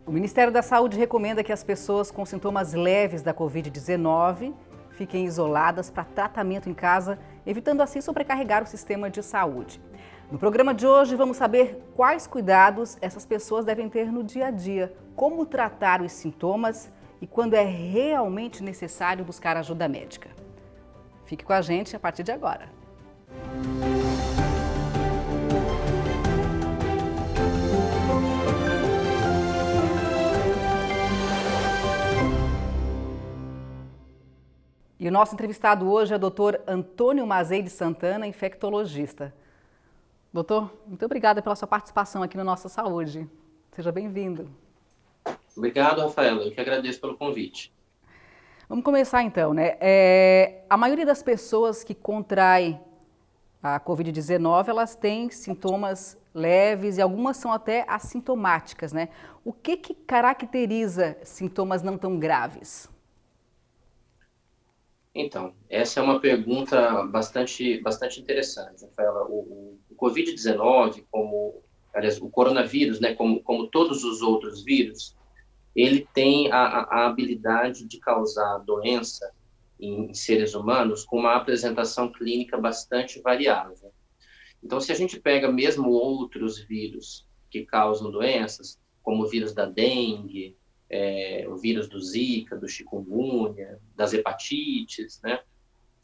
O Ministério da Saúde recomenda que as pessoas com sintomas leves da Covid-19 fiquem isoladas para tratamento em casa, evitando assim sobrecarregar o sistema de saúde. No programa de hoje, vamos saber quais cuidados essas pessoas devem ter no dia a dia, como tratar os sintomas e quando é realmente necessário buscar ajuda médica. Fique com a gente a partir de agora. E o nosso entrevistado hoje é o Dr. Antônio Mazei de Santana, infectologista. Doutor, muito obrigada pela sua participação aqui no Nossa Saúde. Seja bem-vindo. Obrigado, Rafaela. Eu que agradeço pelo convite. Vamos começar então, né? A maioria das pessoas que contraem a Covid-19, elas têm sintomas leves e algumas são até assintomáticas, né? O que caracteriza sintomas não tão graves? Então, essa é uma pergunta bastante interessante, Rafaela. O Covid-19, aliás, o coronavírus, né, como todos os outros vírus, ele tem a habilidade de causar doença em seres humanos com uma apresentação clínica bastante variável. Então, se a gente pega mesmo outros vírus que causam doenças, como o vírus da dengue, o vírus do Zika, do chikungunya, das hepatites, né?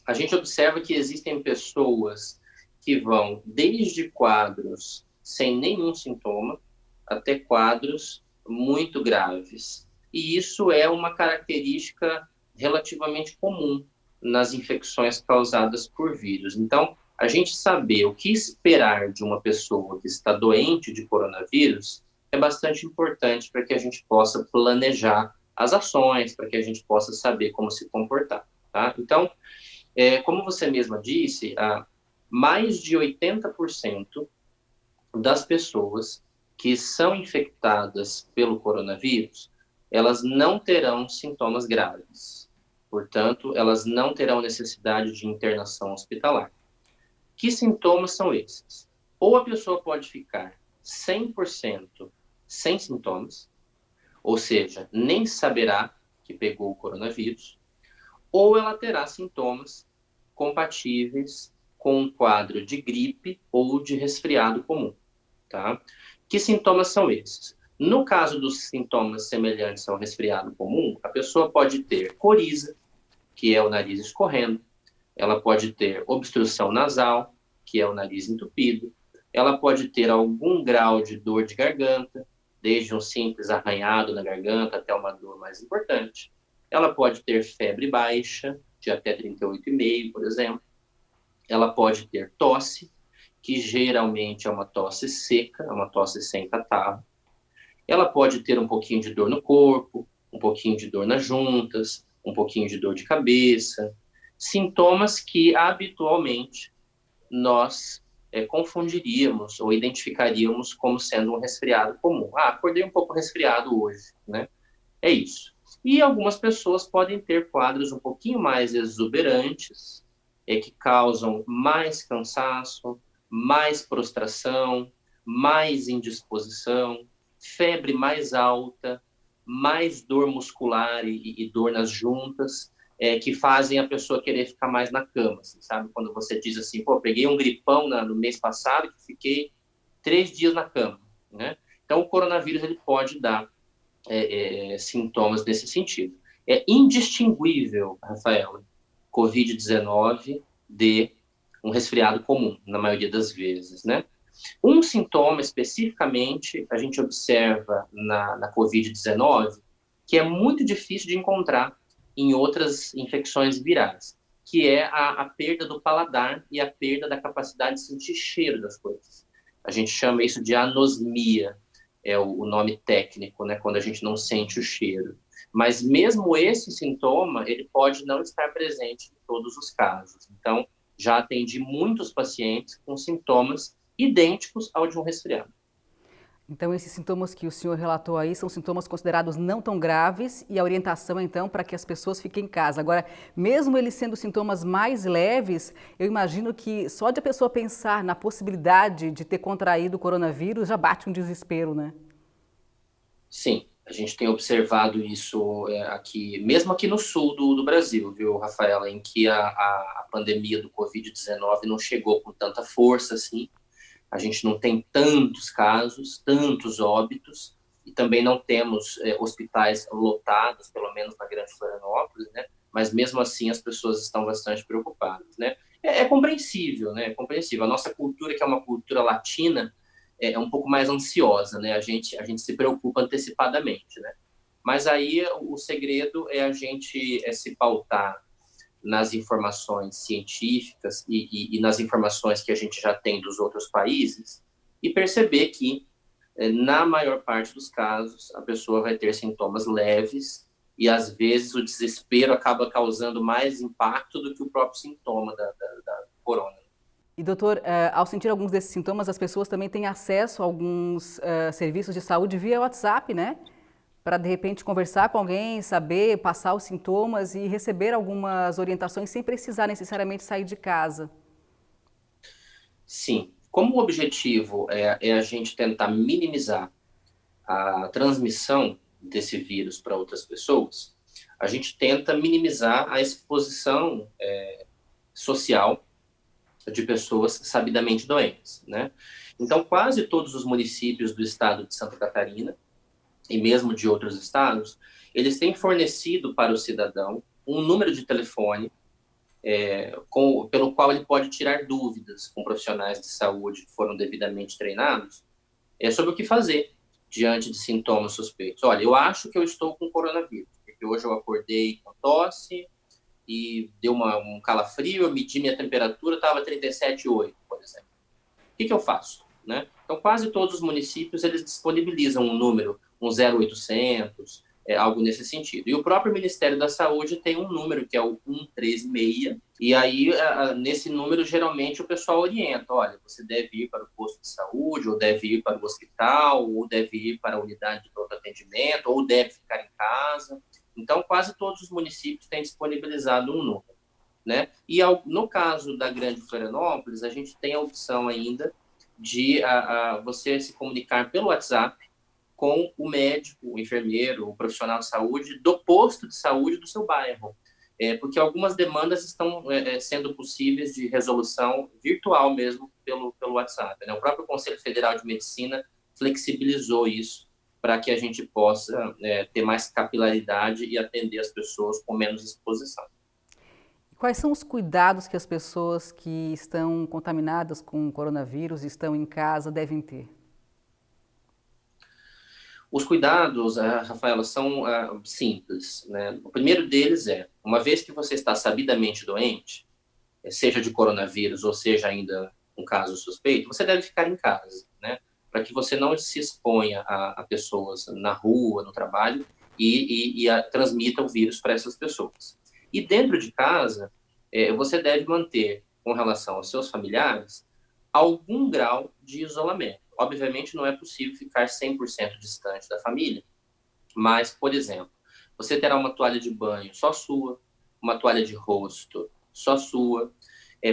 A gente observa que existem pessoas que vão desde quadros sem nenhum sintoma até quadros muito graves. E isso é uma característica relativamente comum nas infecções causadas por vírus. Então, a gente saber o que esperar de uma pessoa que está doente de coronavírus é bastante importante para que a gente possa planejar as ações, para que a gente possa saber como se comportar, tá? Então, como você mesma disse, mais de 80% das pessoas que são infectadas pelo coronavírus, elas não terão sintomas graves. Portanto, elas não terão necessidade de internação hospitalar. Que sintomas são esses? Ou a pessoa pode ficar 100% sem sintomas, ou seja, nem saberá que pegou o coronavírus, ou ela terá sintomas compatíveis com um quadro de gripe ou de resfriado comum, tá? Que sintomas são esses? No caso dos sintomas semelhantes ao resfriado comum, a pessoa pode ter coriza, que é o nariz escorrendo, ela pode ter obstrução nasal, que é o nariz entupido, ela pode ter algum grau de dor de garganta, desde um simples arranhado na garganta até uma dor mais importante. Ela pode ter febre baixa, de até 38,5, por exemplo. Ela pode ter tosse, que geralmente é uma tosse seca, é uma tosse sem catarro. Ela pode ter um pouquinho de dor no corpo, um pouquinho de dor nas juntas, um pouquinho de dor de cabeça. Sintomas que habitualmente nós confundiríamos ou identificaríamos como sendo um resfriado comum. Acordei um pouco resfriado hoje, né? É isso. E algumas pessoas podem ter quadros um pouquinho mais exuberantes, que causam mais cansaço, mais prostração, mais indisposição, febre mais alta, mais dor muscular e dor nas juntas, que fazem a pessoa querer ficar mais na cama, assim, sabe? Quando você diz assim, pô, peguei um gripão no mês passado que fiquei 3 dias na cama, né? Então, o coronavírus ele pode dar sintomas nesse sentido. É indistinguível, Rafaela, Covid-19 de um resfriado comum, na maioria das vezes, né? Um sintoma especificamente a gente observa na Covid-19 que é muito difícil de encontrar em outras infecções virais, que é a perda do paladar e a perda da capacidade de sentir cheiro das coisas. A gente chama isso de anosmia, é o nome técnico, né, quando a gente não sente o cheiro. Mas mesmo esse sintoma, ele pode não estar presente em todos os casos. Então, já atendi muitos pacientes com sintomas idênticos ao de um resfriado. Então, esses sintomas que o senhor relatou aí são sintomas considerados não tão graves e a orientação, então, para que as pessoas fiquem em casa. Agora, mesmo eles sendo sintomas mais leves, eu imagino que só de a pessoa pensar na possibilidade de ter contraído o coronavírus já bate um desespero, né? Sim, gente tem observado isso aqui, mesmo aqui no sul do Brasil, viu, Rafaela, em que a pandemia do Covid-19 não chegou com tanta força assim. A gente não tem tantos casos, tantos óbitos, e também não temos hospitais lotados, pelo menos na Grande Florianópolis, né? Mas mesmo assim as pessoas estão bastante preocupadas, né? É compreensível, né? É compreensível. A nossa cultura, que é uma cultura latina, é um pouco mais ansiosa, né? A gente se preocupa antecipadamente, né? Mas aí o segredo é a gente se pautar nas informações científicas e nas informações que a gente já tem dos outros países e perceber que, na maior parte dos casos, a pessoa vai ter sintomas leves e, às vezes, o desespero acaba causando mais impacto do que o próprio sintoma da corona. E, doutor, ao sentir alguns desses sintomas, as pessoas também têm acesso a alguns serviços de saúde via WhatsApp, né? Para, de repente, conversar com alguém, saber, passar os sintomas e receber algumas orientações sem precisar necessariamente sair de casa. Sim, como o objetivo é a gente tentar minimizar a transmissão desse vírus para outras pessoas, a gente tenta minimizar a exposição social de pessoas sabidamente doentes, né? Então, quase todos os municípios do estado de Santa Catarina e mesmo de outros estados, eles têm fornecido para o cidadão um número de telefone pelo qual ele pode tirar dúvidas com profissionais de saúde que foram devidamente treinados sobre o que fazer diante de sintomas suspeitos. Olha, eu acho que eu estou com coronavírus, porque hoje eu acordei com tosse e deu um calafrio, eu medi minha temperatura, estava 37,8, por exemplo. O que eu faço? Né? Então, quase todos os municípios, eles disponibilizam um número, um 0800, algo nesse sentido. E o próprio Ministério da Saúde tem um número, que é o 136, e aí, nesse número, geralmente, o pessoal orienta, olha, você deve ir para o posto de saúde, ou deve ir para o hospital, ou deve ir para a unidade de pronto atendimento, ou deve ficar em casa. Então, quase todos os municípios têm disponibilizado um número, né? E no caso da Grande Florianópolis, a gente tem a opção ainda de você se comunicar pelo WhatsApp com o médico, o enfermeiro, o profissional de saúde do posto de saúde do seu bairro. Porque algumas demandas estão sendo possíveis de resolução virtual mesmo pelo WhatsApp, né? O próprio Conselho Federal de Medicina flexibilizou isso para que a gente possa ter mais capilaridade e atender as pessoas com menos exposição. Quais são os cuidados que as pessoas que estão contaminadas com o coronavírus e estão em casa devem ter? Os cuidados, Rafaela, são simples, né? O primeiro deles uma vez que você está sabidamente doente, seja de coronavírus ou seja ainda um caso suspeito, você deve ficar em casa, né? Para que você não se exponha a pessoas na rua, no trabalho e transmita o vírus para essas pessoas. E dentro de casa, você deve manter, com relação aos seus familiares, algum grau de isolamento. Obviamente, não é possível ficar 100% distante da família, mas, por exemplo, você terá uma toalha de banho só sua, uma toalha de rosto só sua,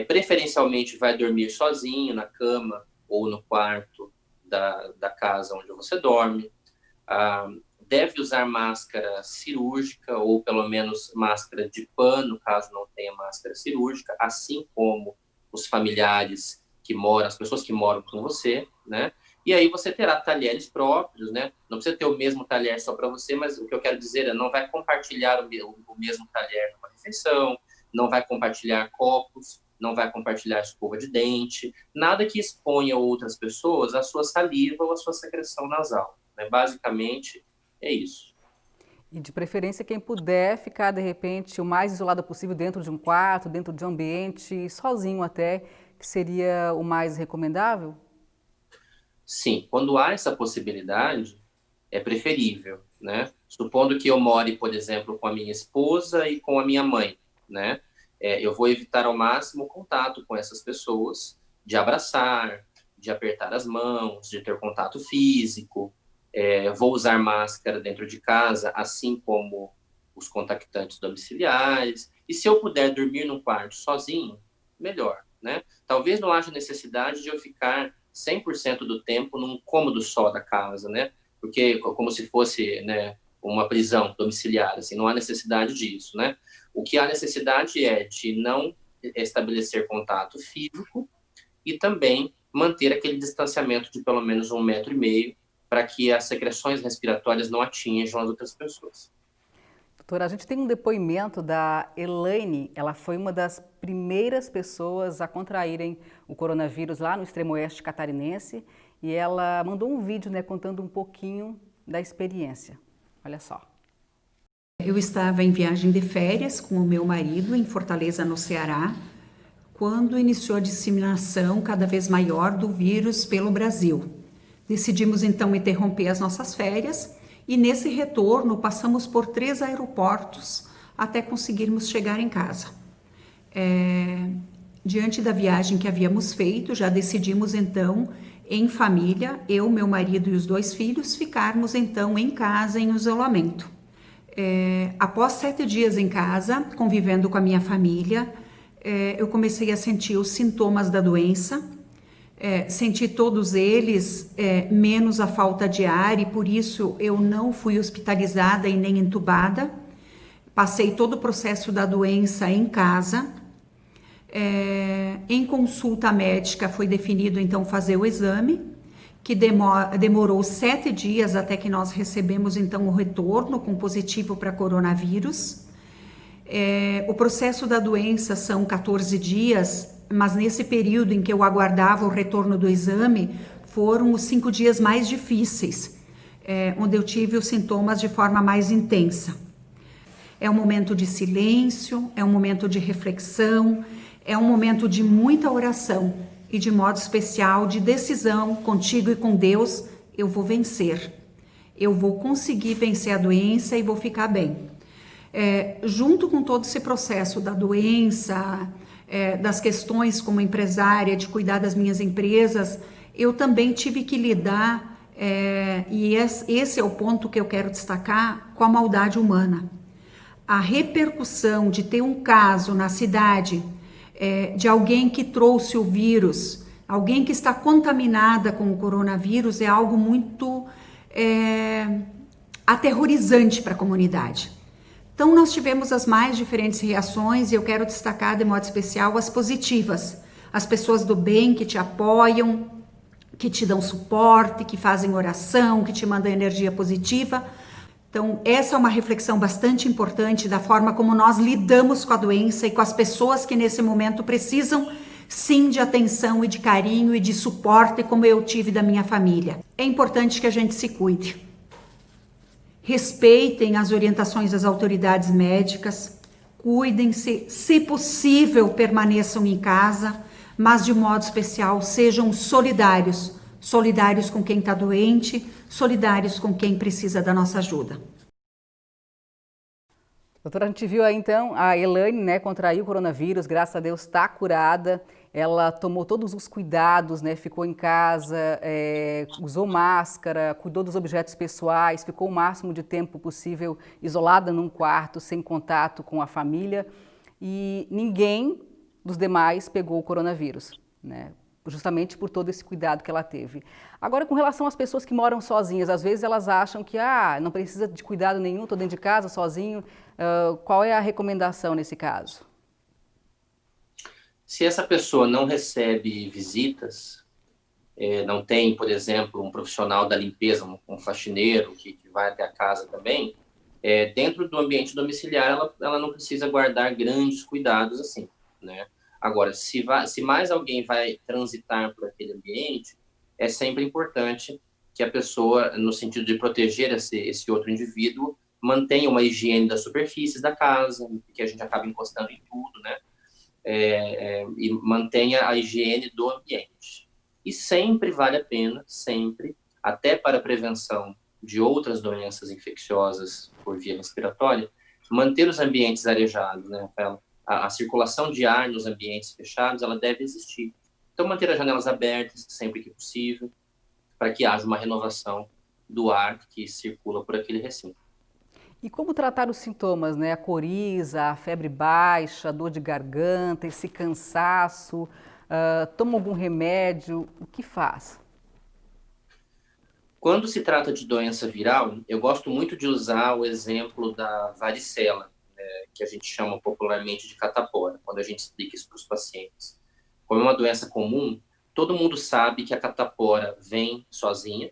preferencialmente vai dormir sozinho na cama ou no quarto da casa onde você dorme, deve usar máscara cirúrgica ou pelo menos máscara de pano, caso não tenha máscara cirúrgica, assim como os familiares que moram, as pessoas que moram com você, né? E aí você terá talheres próprios, né? Não precisa ter o mesmo talher só para você, mas o que eu quero dizer não vai compartilhar o mesmo talher numa refeição, não vai compartilhar copos, não vai compartilhar escova de dente, nada que exponha outras pessoas à sua saliva ou à sua secreção nasal, né? Basicamente, é isso. E de preferência quem puder ficar de repente o mais isolado possível dentro de um quarto, dentro de um ambiente, sozinho até, que seria o mais recomendável? Sim, quando há essa possibilidade, é preferível, né? Supondo que eu more, por exemplo, com a minha esposa e com a minha mãe, né? Eu vou evitar ao máximo o contato com essas pessoas, de abraçar, de apertar as mãos, de ter contato físico. Vou usar máscara dentro de casa, assim como os contactantes domiciliares. E se eu puder dormir num quarto sozinho, melhor, né? Talvez não haja necessidade de eu ficar 100% do tempo num cômodo só da casa, né? porque como se fosse, né, uma prisão domiciliar, assim, não há necessidade disso, né? O que há necessidade é de não estabelecer contato físico e também manter aquele distanciamento de pelo menos 1,5 m para que as secreções respiratórias não atinjam as outras pessoas. Doutora, a gente tem um depoimento da Elaine, ela foi uma das primeiras pessoas a contraírem o coronavírus lá no extremo oeste catarinense e ela mandou um vídeo, né, contando um pouquinho da experiência. Olha só. Eu estava em viagem de férias com o meu marido em Fortaleza, no Ceará, quando iniciou a disseminação cada vez maior do vírus pelo Brasil. Decidimos então interromper as nossas férias e nesse retorno passamos por 3 aeroportos até conseguirmos chegar em casa. Diante da viagem que havíamos feito, já decidimos então, em família, eu, meu marido e os 2 filhos, ficarmos então em casa em isolamento. Após 7 dias em casa, convivendo com a minha família, eu comecei a sentir os sintomas da doença, senti todos eles, menos a falta de ar, e por isso eu não fui hospitalizada e nem entubada. Passei todo o processo da doença em casa. Em consulta médica foi definido então fazer o exame, que demorou 7 dias até que nós recebemos então o retorno com positivo para coronavírus. O processo da doença são 14 dias, mas nesse período em que eu aguardava o retorno do exame, foram os 5 dias mais difíceis, onde eu tive os sintomas de forma mais intensa. É um momento de silêncio, é um momento de reflexão, é um momento de muita oração e de modo especial de decisão contigo e com Deus. Eu vou vencer, eu vou conseguir vencer a doença e vou ficar bem. Junto com todo esse processo da doença, das questões como empresária, de cuidar das minhas empresas, eu também tive que lidar, e esse é o ponto que eu quero destacar, com a maldade humana. A repercussão de ter um caso na cidade, de alguém que trouxe o vírus, alguém que está contaminada com o coronavírus, é algo muito aterrorizante para a comunidade. Então, nós tivemos as mais diferentes reações e eu quero destacar de modo especial as positivas. As pessoas do bem que te apoiam, que te dão suporte, que fazem oração, que te mandam energia positiva. Então, essa é uma reflexão bastante importante da forma como nós lidamos com a doença e com as pessoas que nesse momento precisam, sim, de atenção e de carinho e de suporte, como eu tive da minha família. É importante que a gente se cuide. Respeitem as orientações das autoridades médicas, cuidem-se, se possível, permaneçam em casa, mas de modo especial sejam solidários, solidários com quem está doente, solidários com quem precisa da nossa ajuda. Doutora, a gente viu aí então a Elaine, né, contraiu o coronavírus, graças a Deus está curada. Ela tomou todos os cuidados, né, ficou em casa, usou máscara, cuidou dos objetos pessoais, ficou o máximo de tempo possível isolada num quarto, sem contato com a família. E ninguém dos demais pegou o coronavírus, né? Justamente por todo esse cuidado que ela teve. Agora, com relação às pessoas que moram sozinhas, às vezes elas acham que não precisa de cuidado nenhum, estou dentro de casa, sozinho. Qual é a recomendação nesse caso? Se essa pessoa não recebe visitas, não tem, por exemplo, um profissional da limpeza, um faxineiro que vai até a casa também, dentro do ambiente domiciliar ela não precisa guardar grandes cuidados assim, né? Agora, se mais alguém vai transitar por aquele ambiente, é sempre importante que a pessoa, no sentido de proteger esse outro indivíduo, mantenha uma higiene das superfícies da casa, que a gente acaba encostando em tudo, né? E mantenha a higiene do ambiente. E sempre vale a pena, sempre, até para a prevenção de outras doenças infecciosas por via respiratória, manter os ambientes arejados, né, Rafaela? A circulação de ar nos ambientes fechados, ela deve existir. Então, manter as janelas abertas sempre que possível, para que haja uma renovação do ar que circula por aquele recinto. E como tratar os sintomas, né? A coriza, a febre baixa, a dor de garganta, esse cansaço, toma algum remédio, o que faz? Quando se trata de doença viral, eu gosto muito de usar o exemplo da varicela, que a gente chama popularmente de catapora, quando a gente explica isso para os pacientes. Como é uma doença comum, todo mundo sabe que a catapora vem sozinha,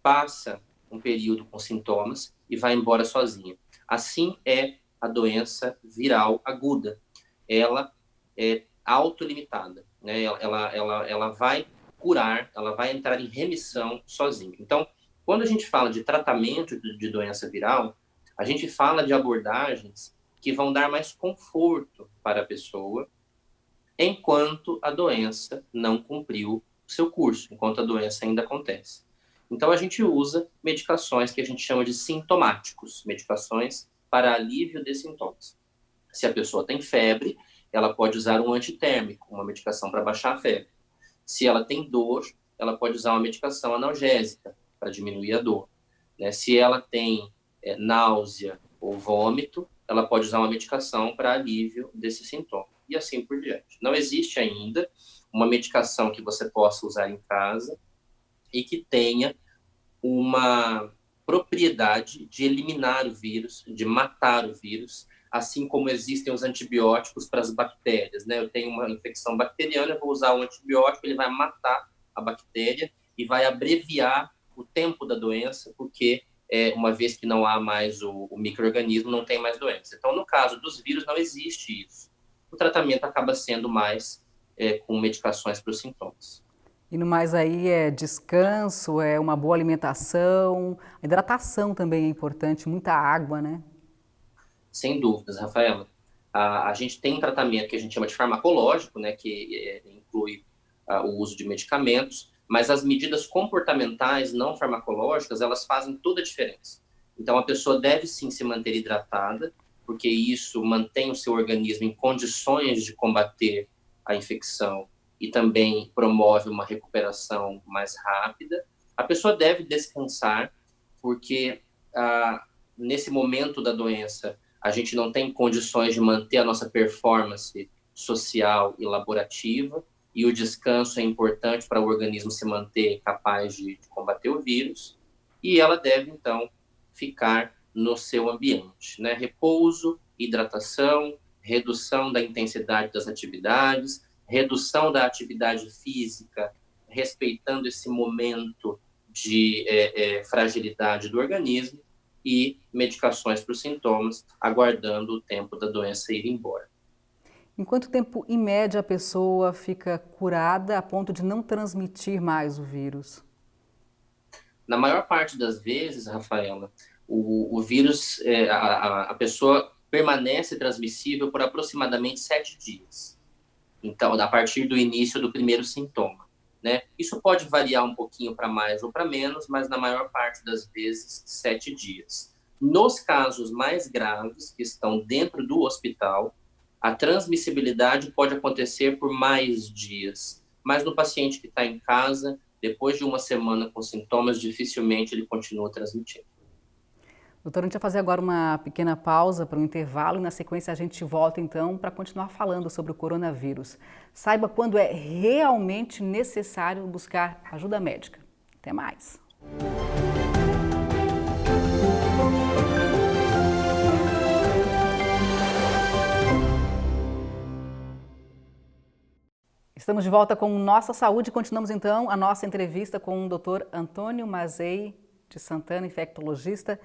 passa um período com sintomas e vai embora sozinha. Assim é a doença viral aguda. Ela é autolimitada, né? Ela vai curar, ela vai entrar em remissão sozinha. Então, quando a gente fala de tratamento de doença viral, a gente fala de abordagens que vão dar mais conforto para a pessoa enquanto a doença não cumpriu o seu curso, enquanto a doença ainda acontece. Então, a gente usa medicações que a gente chama de sintomáticos, medicações para alívio de sintomas. Se a pessoa tem febre, ela pode usar um antitérmico, uma medicação para baixar a febre. Se ela tem dor, ela pode usar uma medicação analgésica para diminuir a dor. Né? Se ela tem náusea ou vômito, ela pode usar uma medicação para alívio desse sintoma. E assim por diante. Não existe ainda uma medicação que você possa usar em casa e que tenha uma propriedade de eliminar o vírus, de matar o vírus, assim como existem os antibióticos para as bactérias, né? Eu tenho uma infecção bacteriana, eu vou usar um antibiótico, ele vai matar a bactéria e vai abreviar o tempo da doença, porque uma vez que não há mais o micro-organismo, não tem mais doença. Então, no caso dos vírus, não existe isso. O tratamento acaba sendo mais com medicações para os sintomas. E no mais aí é descanso, é uma boa alimentação, a hidratação também é importante, muita água, né? Sem dúvidas, Rafaela. A gente tem um tratamento que a gente chama de farmacológico, né, que inclui o uso de medicamentos, mas as medidas comportamentais não farmacológicas, elas fazem toda a diferença. Então, a pessoa deve sim se manter hidratada, porque isso mantém o seu organismo em condições de combater a infecção e também promove uma recuperação mais rápida. A pessoa deve descansar, porque nesse momento da doença, a gente não tem condições de manter a nossa performance social e laborativa, e o descanso é importante para o organismo se manter capaz de combater o vírus, e ela deve, então, ficar no seu ambiente, né? Repouso, hidratação, redução da intensidade das atividades, redução da atividade física, respeitando esse momento de fragilidade do organismo, e medicações para os sintomas, aguardando o tempo da doença ir embora. Em quanto tempo, em média, a pessoa fica curada a ponto de não transmitir mais o vírus? Na maior parte das vezes, Rafaela, o vírus, a pessoa permanece transmissível por aproximadamente 7 dias. Então, a partir do início do primeiro sintoma. Né? Isso pode variar um pouquinho para mais ou para menos, mas na maior parte das vezes, 7 dias. Nos casos mais graves, que estão dentro do hospital, a transmissibilidade pode acontecer por mais dias. Mas no paciente que está em casa, depois de uma semana com sintomas, dificilmente ele continua transmitindo. Doutora, a gente vai fazer agora uma pequena pausa para um intervalo e na sequência a gente volta então para continuar falando sobre o coronavírus. Saiba quando é realmente necessário buscar ajuda médica. Até mais! Estamos de volta com Nossa Saúde e continuamos então a nossa entrevista com o Dr. Antônio Mazei de Santana, infectologista.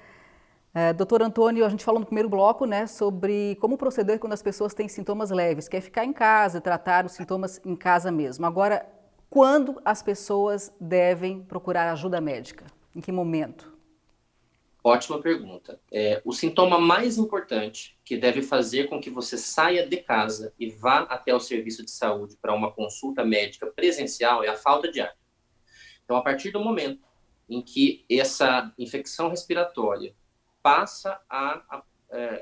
Doutor Antônio, a gente falou no primeiro bloco, né, sobre como proceder quando as pessoas têm sintomas leves, que é ficar em casa, tratar os sintomas em casa mesmo. Agora, quando as pessoas devem procurar ajuda médica? Em que momento? Ótima pergunta. O sintoma mais importante que deve fazer com que você saia de casa e vá até o serviço de saúde para uma consulta médica presencial é a falta de ar. Então, a partir do momento em que essa infecção respiratória passa a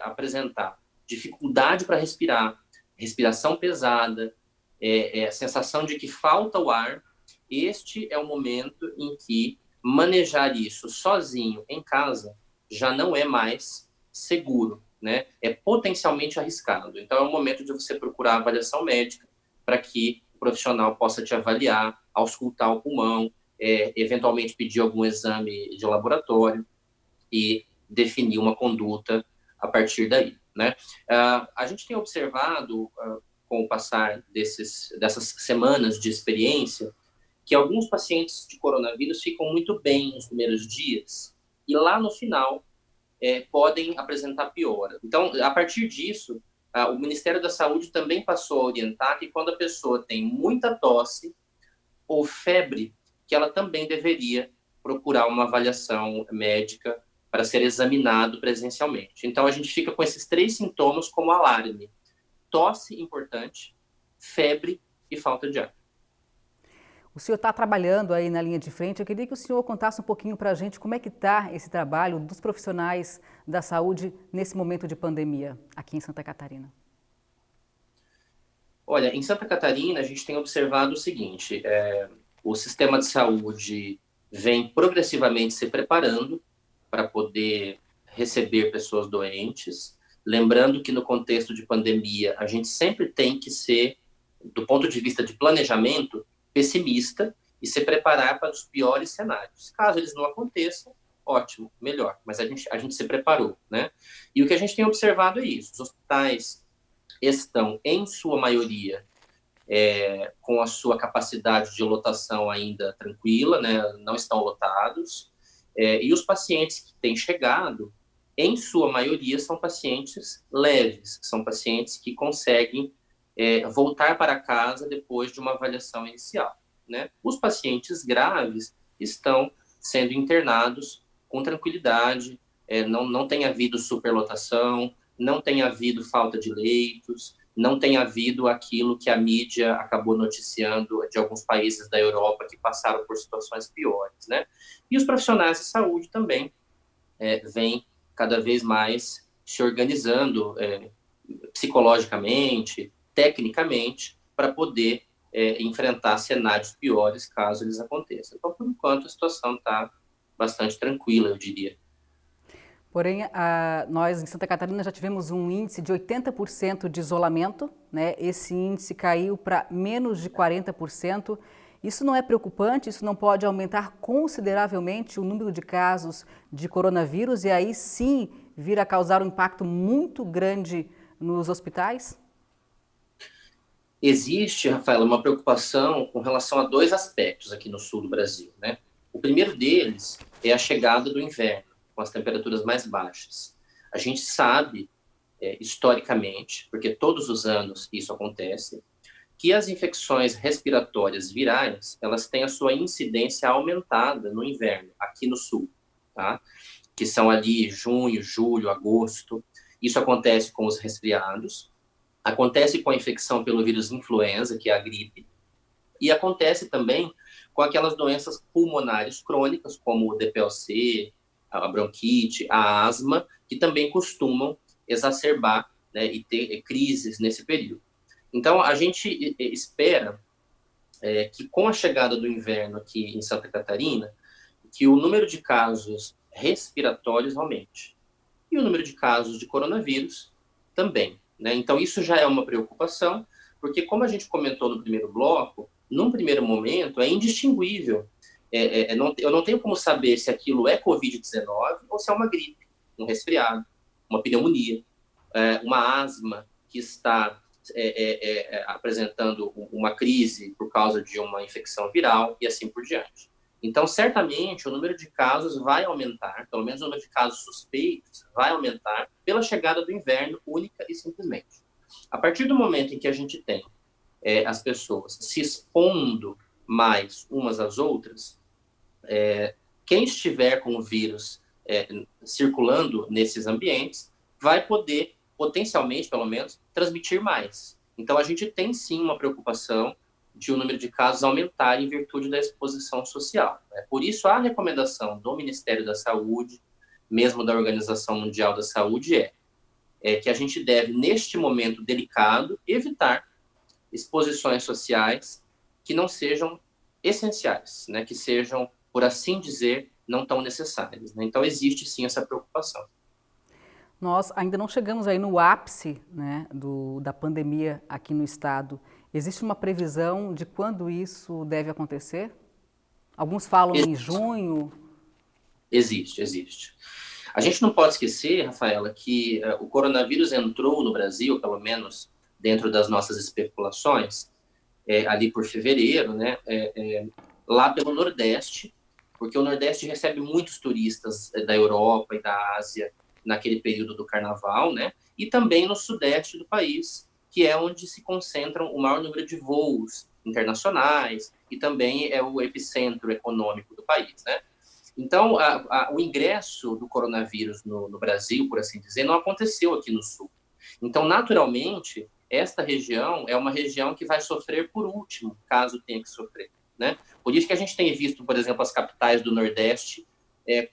apresentar dificuldade para respirar, respiração pesada, sensação de que falta o ar, este é o momento em que manejar isso sozinho em casa já não é mais seguro, né? É potencialmente arriscado. Então, é o momento de você procurar avaliação médica para que o profissional possa te avaliar, auscultar o pulmão eventualmente pedir algum exame de laboratório e definir uma conduta a partir daí, né? A gente tem observado, com o passar dessas semanas de experiência, que alguns pacientes de coronavírus ficam muito bem nos primeiros dias e lá no final podem apresentar piora. Então, a partir disso, o Ministério da Saúde também passou a orientar que quando a pessoa tem muita tosse ou febre, que ela também deveria procurar uma avaliação médica para ser examinado presencialmente. Então, a gente fica com esses 3 sintomas como alarme: tosse importante, febre e falta de ar. O senhor está trabalhando aí na linha de frente. Eu queria que o senhor contasse um pouquinho para a gente como é que está esse trabalho dos profissionais da saúde nesse momento de pandemia aqui em Santa Catarina. Olha, em Santa Catarina a gente tem observado o seguinte: o sistema de saúde vem progressivamente se preparando para poder receber pessoas doentes. Lembrando que no contexto de pandemia a gente sempre tem que ser, do ponto de vista de planejamento, pessimista e se preparar para os piores cenários. Caso eles não aconteçam, ótimo, melhor, mas a gente se preparou, né? E o que a gente tem observado é isso: os hospitais estão, em sua maioria, com a sua capacidade de lotação ainda tranquila, né? Não estão lotados, e os pacientes que têm chegado, em sua maioria, são pacientes leves, são pacientes que conseguem voltar para casa depois de uma avaliação inicial, né? Os pacientes graves estão sendo internados com tranquilidade, não tem havido superlotação, não tem havido falta de leitos, não tem havido aquilo que a mídia acabou noticiando de alguns países da Europa que passaram por situações piores, né? E os profissionais de saúde também vêm cada vez mais se organizando psicologicamente, tecnicamente, para poder enfrentar cenários piores caso eles aconteçam. Então, por enquanto, a situação está bastante tranquila, eu diria. Porém, nós em Santa Catarina já tivemos um índice de 80% de isolamento, né? Esse índice caiu para menos de 40%. Isso não é preocupante? Isso não pode aumentar consideravelmente o número de casos de coronavírus e aí sim vir a causar um impacto muito grande nos hospitais? Existe, Rafaela, uma preocupação com relação a 2 aspectos aqui no sul do Brasil, né? O primeiro deles é a chegada do inverno, com as temperaturas mais baixas. A gente sabe, historicamente, porque todos os anos isso acontece, que as infecções respiratórias virais, elas têm a sua incidência aumentada no inverno, aqui no sul, tá? Que são ali junho, julho, agosto. Isso acontece com os resfriados, acontece com a infecção pelo vírus influenza, que é a gripe, e acontece também com aquelas doenças pulmonares crônicas, como o DPLC, a bronquite, a asma, que também costumam exacerbar, né, e ter crises nesse período. Então, a gente espera que com a chegada do inverno aqui em Santa Catarina, que o número de casos respiratórios aumente. E o número de casos de coronavírus também, né? Então, isso já é uma preocupação, porque como a gente comentou no primeiro bloco, num primeiro momento é indistinguível. Eu não tenho como saber se aquilo é Covid-19 ou se é uma gripe, um resfriado, uma pneumonia, uma asma que está apresentando uma crise por causa de uma infecção viral e assim por diante. Então, certamente, o número de casos vai aumentar, pelo menos o número de casos suspeitos vai aumentar pela chegada do inverno, única e simplesmente. A partir do momento em que a gente tem as pessoas se expondo mais umas às outras, quem estiver com o vírus circulando nesses ambientes vai poder, potencialmente, pelo menos, transmitir mais. Então, a gente tem, sim, uma preocupação de o número de casos aumentar em virtude da exposição social, né? Por isso, a recomendação do Ministério da Saúde, mesmo da Organização Mundial da Saúde, que a gente deve, neste momento delicado, evitar exposições sociais que não sejam essenciais, né? Que sejam, por assim dizer, não tão necessárias, né? Então, existe, sim, essa preocupação. Nós ainda não chegamos aí no ápice, né, da pandemia aqui no estado. Existe uma previsão de quando isso deve acontecer? Alguns falam em junho. Existe. A gente não pode esquecer, Rafaela, que o coronavírus entrou no Brasil, pelo menos dentro das nossas especulações, ali por fevereiro, né, lá pelo Nordeste, porque o Nordeste recebe muitos turistas da Europa e da Ásia naquele período do Carnaval, né, e também no Sudeste do país, que é onde se concentram o maior número de voos internacionais e também é o epicentro econômico do país, né. Então, o ingresso do coronavírus no Brasil, por assim dizer, não aconteceu aqui no Sul. Então, naturalmente, esta região é uma região que vai sofrer por último, caso tenha que sofrer, né? Por isso que a gente tem visto, por exemplo, as capitais do Nordeste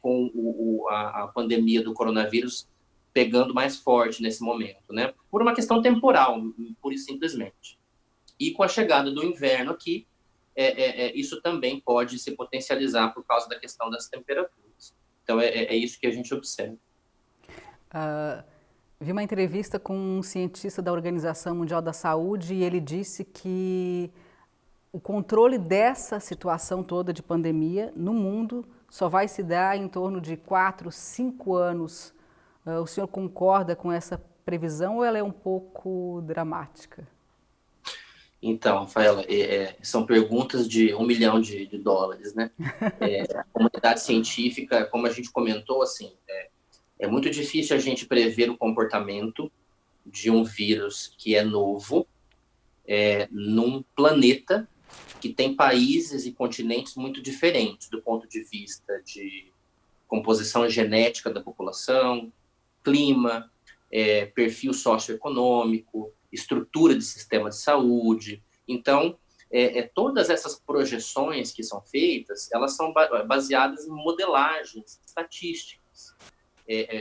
com a pandemia do coronavírus pegando mais forte nesse momento, né? Por uma questão temporal, pura e simplesmente. E com a chegada do inverno aqui, isso também pode se potencializar por causa da questão das temperaturas. Então, é isso que a gente observa. Vi uma entrevista com um cientista da Organização Mundial da Saúde e ele disse que o controle dessa situação toda de pandemia no mundo só vai se dar em torno de 4, 5 anos. O senhor concorda com essa previsão ou ela é um pouco dramática? Então, Rafaela, são perguntas de $1 milhão, né? A comunidade científica, como a gente comentou, assim, é muito difícil a gente prever o comportamento de um vírus que é novo num planeta que tem países e continentes muito diferentes do ponto de vista de composição genética da população, clima, perfil socioeconômico, estrutura de sistema de saúde. Então, todas essas projeções que são feitas, elas são baseadas em modelagens estatísticas,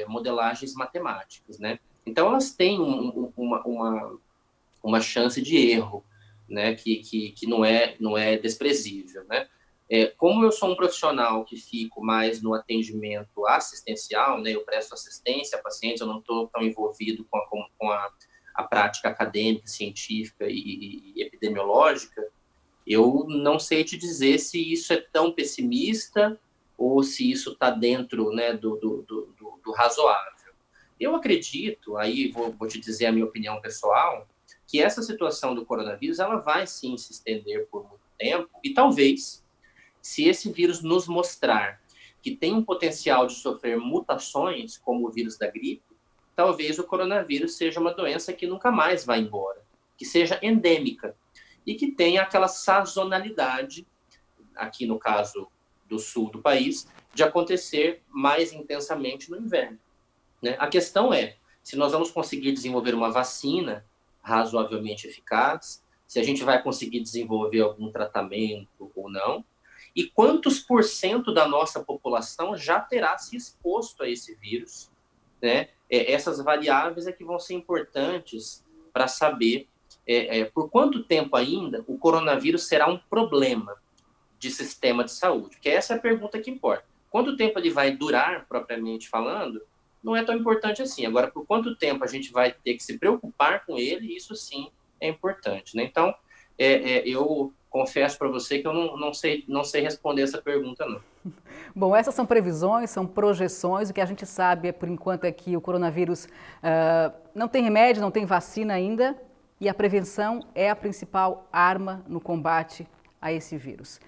modelagens matemáticas, né? Então, elas têm uma chance de erro, né? Que não é desprezível, né? Como eu sou um profissional que fico mais no atendimento assistencial, né? Eu presto assistência a pacientes, eu não estou tão envolvido com a prática acadêmica, científica e epidemiológica, eu não sei te dizer se isso é tão pessimista ou se isso está dentro, né, do razoável. Eu acredito, aí vou te dizer a minha opinião pessoal, que essa situação do coronavírus ela vai sim se estender por muito tempo e talvez, se esse vírus nos mostrar que tem um potencial de sofrer mutações, como o vírus da gripe, talvez o coronavírus seja uma doença que nunca mais vai embora, que seja endêmica e que tenha aquela sazonalidade, aqui no caso do sul do país, de acontecer mais intensamente no inverno, né? A questão é, se nós vamos conseguir desenvolver uma vacina razoavelmente eficaz, se a gente vai conseguir desenvolver algum tratamento ou não, e quantos por cento da nossa população já terá se exposto a esse vírus, né? Essas variáveis é que vão ser importantes para saber por quanto tempo ainda o coronavírus será um problema de sistema de saúde, porque essa é a pergunta que importa. Quanto tempo ele vai durar, propriamente falando, não é tão importante assim. Agora, por quanto tempo a gente vai ter que se preocupar com ele, isso sim é importante, né? Então, eu confesso para você que eu não sei responder essa pergunta, não. Bom, essas são previsões, são projeções. O que a gente sabe, por enquanto, é que o coronavírus não tem remédio, não tem vacina ainda, e a prevenção é a principal arma no combate a esse vírus.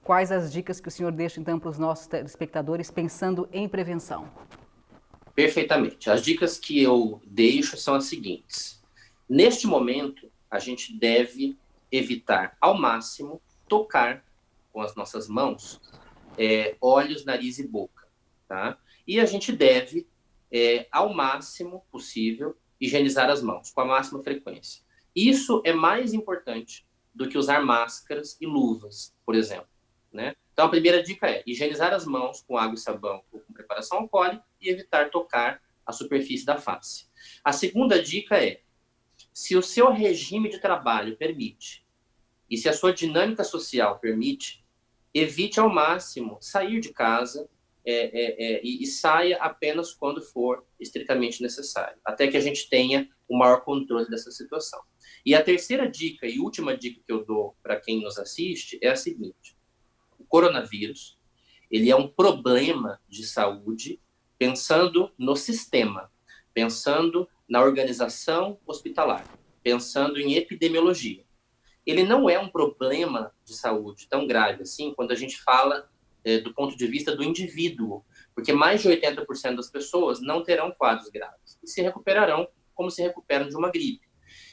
Quais as dicas que o senhor deixa, então, para os nossos telespectadores pensando em prevenção? Perfeitamente. As dicas que eu deixo são as seguintes. Neste momento, a gente deve evitar ao máximo tocar com as nossas mãos olhos, nariz e boca, tá? E a gente deve, ao máximo possível, higienizar as mãos com a máxima frequência. Isso é mais importante do que usar máscaras e luvas, por exemplo, né? Então, a primeira dica é higienizar as mãos com água e sabão ou com preparação alcoólica e evitar tocar a superfície da face. A segunda dica é, se o seu regime de trabalho permite e se a sua dinâmica social permite, evite ao máximo sair de casa e saia apenas quando for estritamente necessário, até que a gente tenha o maior controle dessa situação. E a terceira dica e última dica que eu dou para quem nos assiste é a seguinte: coronavírus, ele é um problema de saúde pensando no sistema, pensando na organização hospitalar, pensando em epidemiologia. Ele não é um problema de saúde tão grave assim quando a gente fala do ponto de vista do indivíduo, porque mais de 80% das pessoas não terão quadros graves e se recuperarão como se recuperam de uma gripe.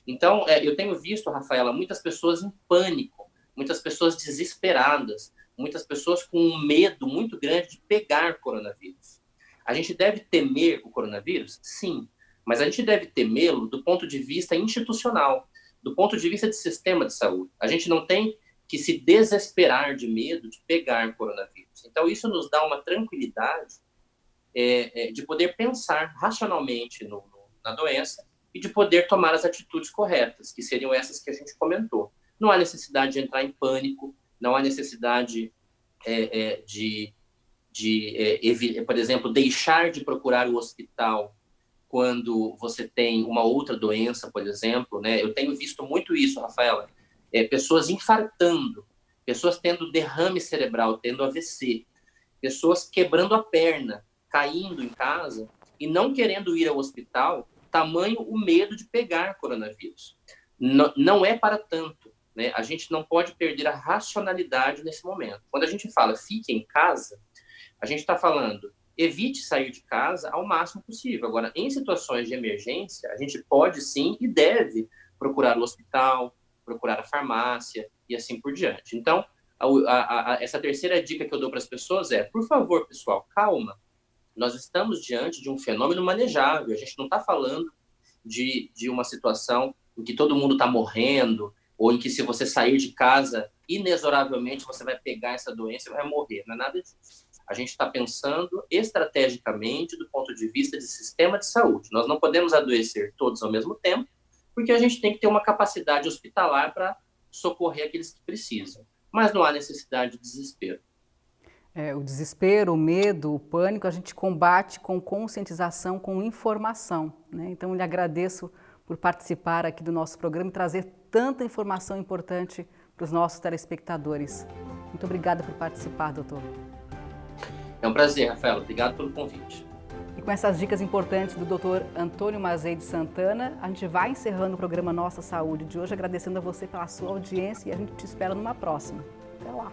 Então, eu tenho visto, Rafaela, muitas pessoas em pânico, muitas pessoas desesperadas, muitas pessoas com um medo muito grande de pegar coronavírus. A gente deve temer o coronavírus? Sim, mas a gente deve temê-lo do ponto de vista institucional, do ponto de vista de sistema de saúde. A gente não tem que se desesperar de medo de pegar coronavírus. Então, isso nos dá uma tranquilidade de poder pensar racionalmente na doença e de poder tomar as atitudes corretas, que seriam essas que a gente comentou. Não há necessidade de entrar em pânico, não há necessidade por exemplo, deixar de procurar o hospital quando você tem uma outra doença, por exemplo, né? Eu tenho visto muito isso, Rafaela, pessoas infartando, pessoas tendo derrame cerebral, tendo AVC, pessoas quebrando a perna, caindo em casa e não querendo ir ao hospital, tamanho o medo de pegar coronavírus. Não é para tanto, né? A gente não pode perder a racionalidade nesse momento. Quando a gente fala fique em casa, a gente está falando evite sair de casa ao máximo possível. Agora, em situações de emergência, a gente pode sim e deve procurar o hospital, procurar a farmácia e assim por diante. Então, essa terceira dica que eu dou para as pessoas é, por favor, pessoal, calma. Nós estamos diante de um fenômeno manejável. A gente não está falando de uma situação em que todo mundo está morrendo ou em que se você sair de casa, inexoravelmente você vai pegar essa doença e vai morrer. Não é nada disso. A gente está pensando estrategicamente do ponto de vista de sistema de saúde. Nós não podemos adoecer todos ao mesmo tempo, porque a gente tem que ter uma capacidade hospitalar para socorrer aqueles que precisam. Mas não há necessidade de desespero. O desespero, o medo, o pânico, a gente combate com conscientização, com informação, né? Então, eu lhe agradeço por participar aqui do nosso programa e trazer tanta informação importante para os nossos telespectadores. Muito obrigada por participar, doutor. É um prazer, Rafaela. Obrigado pelo convite. E com essas dicas importantes do Dr. Antônio Mazei de Santana, a gente vai encerrando o programa Nossa Saúde de hoje, agradecendo a você pela sua audiência e a gente te espera numa próxima. Até lá!